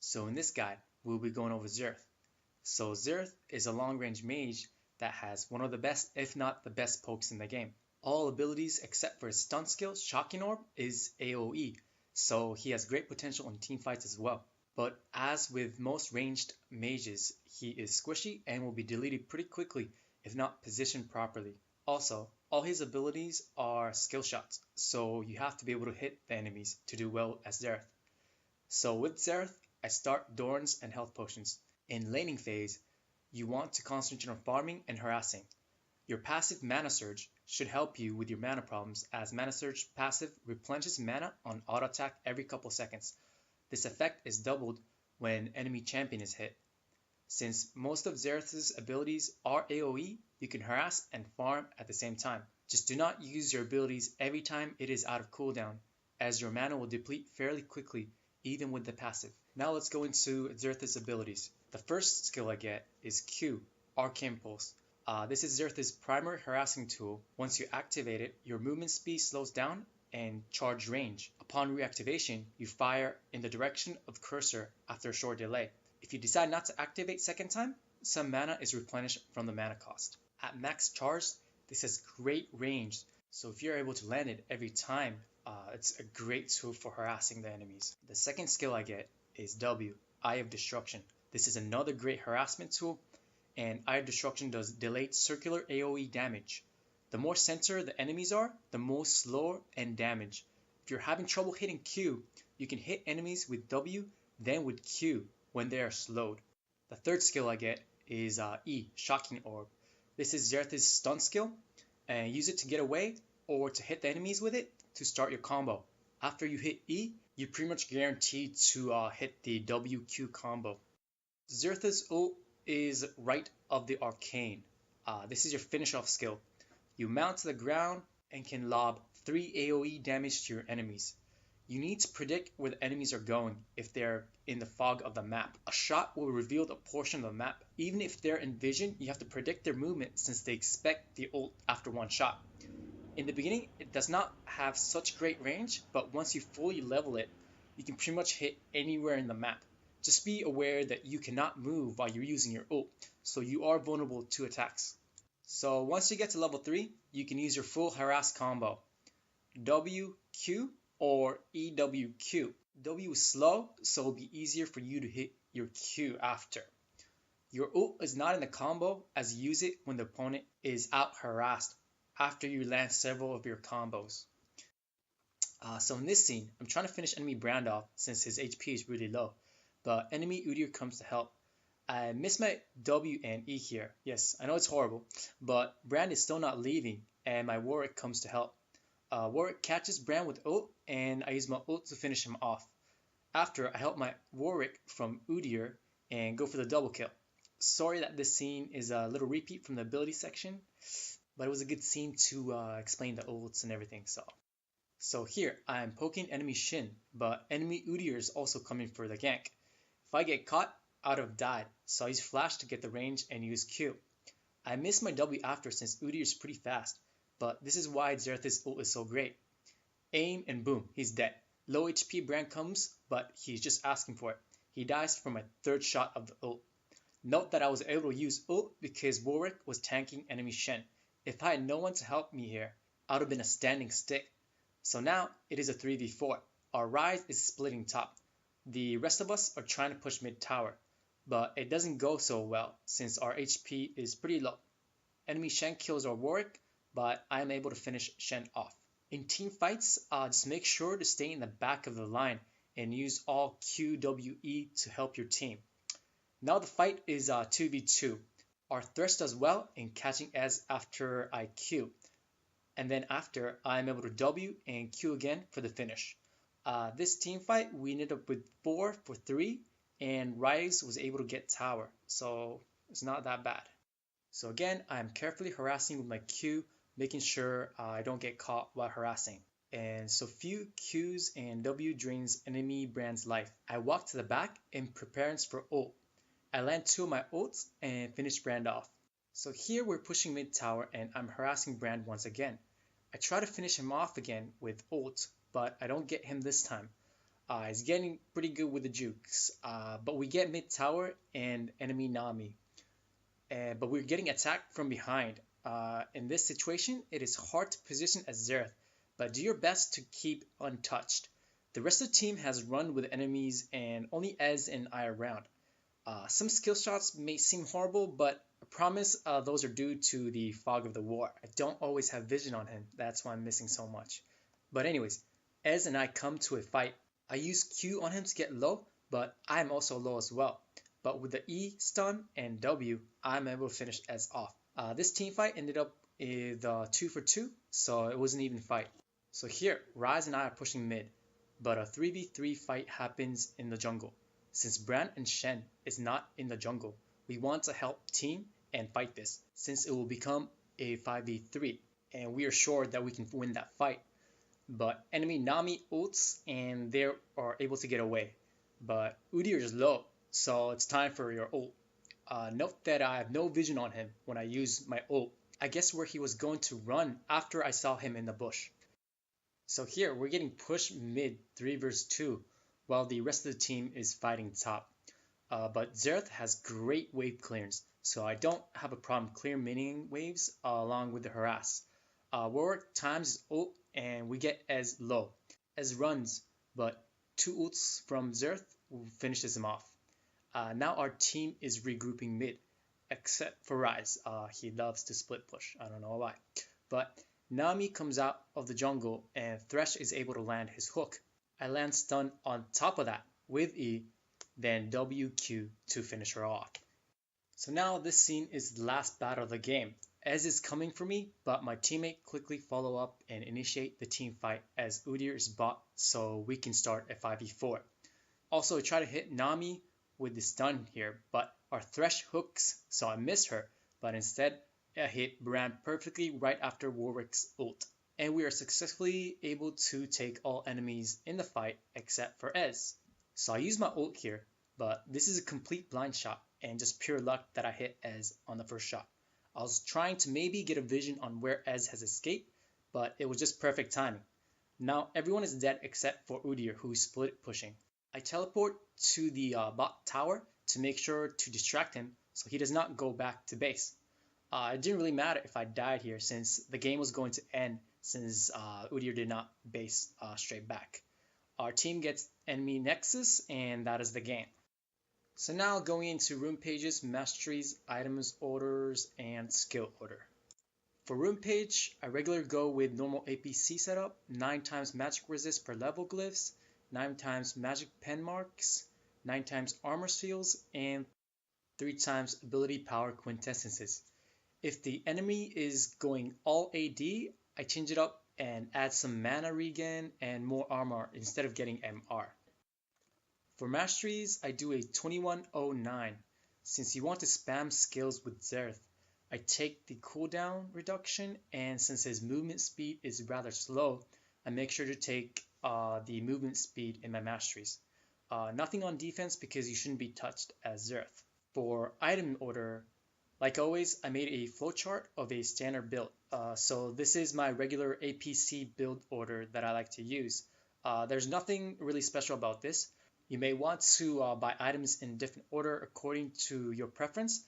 So in this guide, we'll be going over Xerath. So Xerath is a long-range mage that has one of the best, if not the best pokes in the game. All abilities except for his stun skill, Shocking Orb, is AoE, so he has great potential in team fights as well. But as with most ranged mages, he is squishy and will be deleted pretty quickly if not positioned properly. Also, all his abilities are skill shots, so you have to be able to hit the enemies to do well as Xerath. So with Xerath, I start Dorns and health potions. In laning phase, you want to concentrate on farming and harassing. Your passive Mana Surge should help you with your mana problems, as Mana Surge passive replenishes mana on auto attack every couple seconds. This effect is doubled when enemy champion is hit. Since most of Xerath's abilities are AoE, you can harass and farm at the same time. Just do not use your abilities every time it is out of cooldown, as your mana will deplete fairly quickly even with the passive. Now let's go into Xerath's abilities. The first skill I get is Q, Arcane Pulse. This is Xerath's primary harassing tool. Once you activate it, your movement speed slows down and charge range. Upon reactivation, you fire in the direction of the cursor after a short delay. If you decide not to activate second time, some mana is replenished from the mana cost. At max charge, this has great range, so if you're able to land it every time, it's a great tool for harassing the enemies. The second skill I get is W, Eye of Destruction. This is another great harassment tool, and Eye of Destruction does delayed circular AoE damage. The more center the enemies are, the more slower and damage. If you're having trouble hitting Q, you can hit enemies with W, then with Q when they are slowed. The third skill I get is E, Shocking Orb. This is Xerath's stun skill, and use it to get away or to hit the enemies with it to start your combo. After you hit E, you're pretty much guaranteed to hit the WQ combo. Xerath's ult is Rite of the Arcane. This is your finish off skill. You mount to the ground and can lob 3 AoE damage to your enemies. You need to predict where the enemies are going if they're in the fog of the map. A shot will reveal a portion of the map. Even if they're in vision, you have to predict their movement since they expect the ult after one shot. In the beginning, it does not have such great range, but once you fully level it, you can pretty much hit anywhere in the map. Just be aware that you cannot move while you're using your ult, so you are vulnerable to attacks. So once you get to level 3, you can use your full harass combo. WQ or EWQ. W is slow, so it'll be easier for you to hit your Q after. Your ult is not in the combo, as you use it when the opponent is out harassed after you land several of your combos. So in this scene, I'm trying to finish enemy Brand off since his HP is really low, but enemy Udyr comes to help. I missed my W and E here. Yes, I know it's horrible, but Brand is still not leaving, and my Warwick comes to help. Warwick catches Brand with ult, and I use my ult to finish him off. After, I help my Warwick from Udyr and go for the double kill. Sorry that this scene is a little repeat from the ability section, but it was a good scene to explain the ults and everything. So here, I am poking enemy Shin, but enemy Udyr is also coming for the gank. If I get caught, I would have died, so I use Flash to get the range and use Q. I missed my W after since Udyr is pretty fast, but this is why Xerath's ult is so great. Aim and boom, he's dead. Low HP Brand comes, but he's just asking for it. He dies from my third shot of the ult. Note that I was able to use ult because Warwick was tanking enemy Shen. If I had no one to help me here, I would have been a standing stick. So now it is a 3v4. Our Rise is splitting top. The rest of us are trying to push mid tower, but it doesn't go so well since our HP is pretty low. Enemy Shen kills our Warwick, but I am able to finish Shen off. In team fights, just make sure to stay in the back of the line and use all QWE to help your team. Now the fight is 2v2. Our Thresh does well in catching Ez after I Q, and then after I am able to W and Q again for the finish. This team fight we ended up with 4 for 3, and Rise was able to get tower, so it's not that bad. So again, I am carefully harassing with my Q, making sure I don't get caught while harassing. And so few Qs and W drains enemy Brand's life. I walk to the back in preparedness for ult. I land 2 of my ults and finish Brand off. So here we're pushing mid tower and I'm harassing Brand once again. I try to finish him off again with ult, but I don't get him this time. He's getting pretty good with the jukes, but we get mid tower and enemy Nami, but we're getting attacked from behind. In this situation, it is hard to position as Xerath, but do your best to keep untouched. The rest of the team has run with enemies and only Ez and I are around. Some skill shots may seem horrible, but I promise those are due to the fog of the war. I don't always have vision on him, that's why I'm missing so much. But anyways, Ez and I come to a fight. I use Q on him to get low, but I'm also low as well. But with the E stun and W, I'm able to finish Ez off. This team fight ended up with 2 for 2, so it was an even fight. So here, Rise and I are pushing mid, but a 3v3 fight happens in the jungle. Since Bran and Shen is not in the jungle, we want to help team and fight this, since it will become a 5v3, and we are sure that we can win that fight. But enemy Nami ults and they are able to get away. But Udyr is low, so it's time for your ult. Note that I have no vision on him when I use my ult. I guess where he was going to run after I saw him in the bush. So here we're getting pushed mid 3 vs 2 while the rest of the team is fighting top. But Xerath has great wave clearance, so I don't have a problem clear minion waves along with the harass. REWORK times ult and we get Ez low. Ez runs, but 2 ults from Xerath finishes him off. Now our team is regrouping mid, except for Rise. He loves to split push, I don't know why. But Nami comes out of the jungle and Thresh is able to land his hook. I land stun on top of that with E, then WQ to finish her off. So now this scene is the last battle of the game. Ez is coming for me, but my teammate quickly follow up and initiate the team fight as Udyr is bot so we can start a 5v4. Also I try to hit Nami with the stun here, but our Thresh hooks so I miss her, but instead I hit Bran perfectly right after Warwick's ult. And we are successfully able to take all enemies in the fight except for Ez. So I use my ult here, but this is a complete blind shot and just pure luck that I hit Ez on the first shot. I was trying to maybe get a vision on where Ez has escaped, but it was just perfect timing. Now everyone is dead except for Udyr, who is split pushing. I teleport to the bot tower to make sure to distract him so he does not go back to base. It didn't really matter if I died here since the game was going to end since Udyr did not base straight back. Our team gets enemy nexus and that is the game. So now going into room pages, masteries, items, orders, and skill order. For room page, I regularly go with normal APC setup, 9 times magic resist per level glyphs, 9 times magic pen marks, 9 times armor seals, and 3 times ability power quintessences. If the enemy is going all AD, I change it up and add some mana regen and more armor instead of getting MR. For masteries, I do a 2109. Since you want to spam skills with Xerath, I take the cooldown reduction, and since his movement speed is rather slow, I make sure to take the movement speed in my masteries. Nothing on defense because you shouldn't be touched as Xerath. For item order, like always, I made a flowchart of a standard build. So this is my regular APC build order that I like to use. There's nothing really special about this. You may want to buy items in different order according to your preference,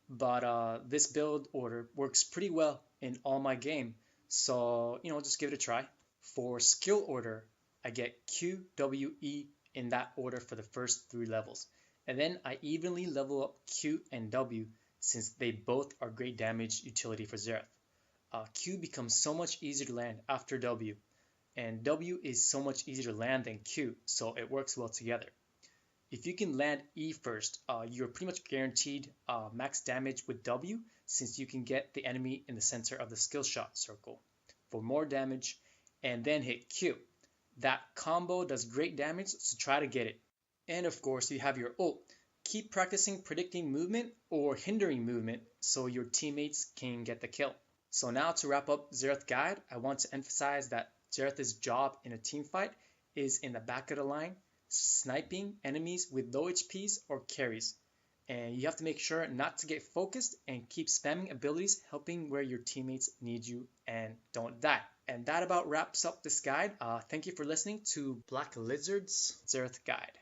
but this build order works pretty well in all my game. So, just give it a try. For skill order, I get Q, W, E in that order for the first 3 levels. And then I evenly level up Q and W since they both are great damage utility for Xerath. Q becomes so much easier to land after W, and W is so much easier to land than Q, so it works well together. If you can land E first, you're pretty much guaranteed max damage with W since you can get the enemy in the center of the skill shot circle for more damage and then hit Q. That combo does great damage, so try to get it. And of course, you have your ult. Keep practicing predicting movement or hindering movement so your teammates can get the kill. So now to wrap up Xerath guide, I want to emphasize that Xerath's job in a team fight is in the back of the line, sniping enemies with low HPs or carries. And you have to make sure not to get focused and keep spamming abilities, helping where your teammates need you and don't die. And that about wraps up this guide. Thank you for listening to Black Lizard's Xerath Guide.